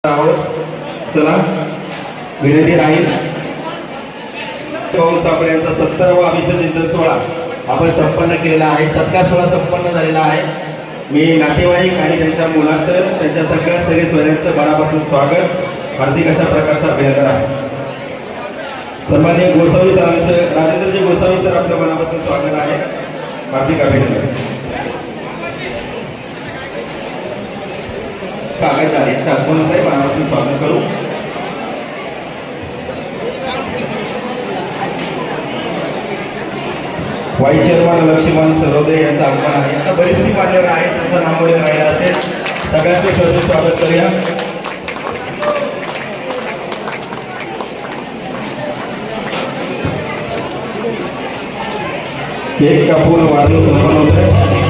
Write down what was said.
चला विनंती राहील पाऊस सापळे यांचा 70वा अभिष्ट चिंतन सोहळा आपण संपन्न केलेला आहे. सत्कार सोहळा संपन्न झालेला आहे. मी नातेवाईक आणि त्यांच्या मुलाचं त्यांच्या सगळे सोयऱ्यांचं मनापासून स्वागत, हार्दिक अशा प्रकारचं अभिनंदन आहे. सन्माननीय गोसावी सरांचं, राजेंद्रजी गोसावी सर आपल्या मनापासून स्वागत आहे, हार्दिक अभिनंदन. कागददारीचा कोणताही मनापासून स्वागत करू. वाईस चेअरमन लक्ष्मण सरोदे यांचं आगमन आहे. आता बरीचशी मान्यवर आहेत, त्यांचं नाव वगैरे राहिलं असेल, सगळ्यांचं सहर्ष स्वागत करूया. केक कापून वाढदिवस संपन्न होतोय.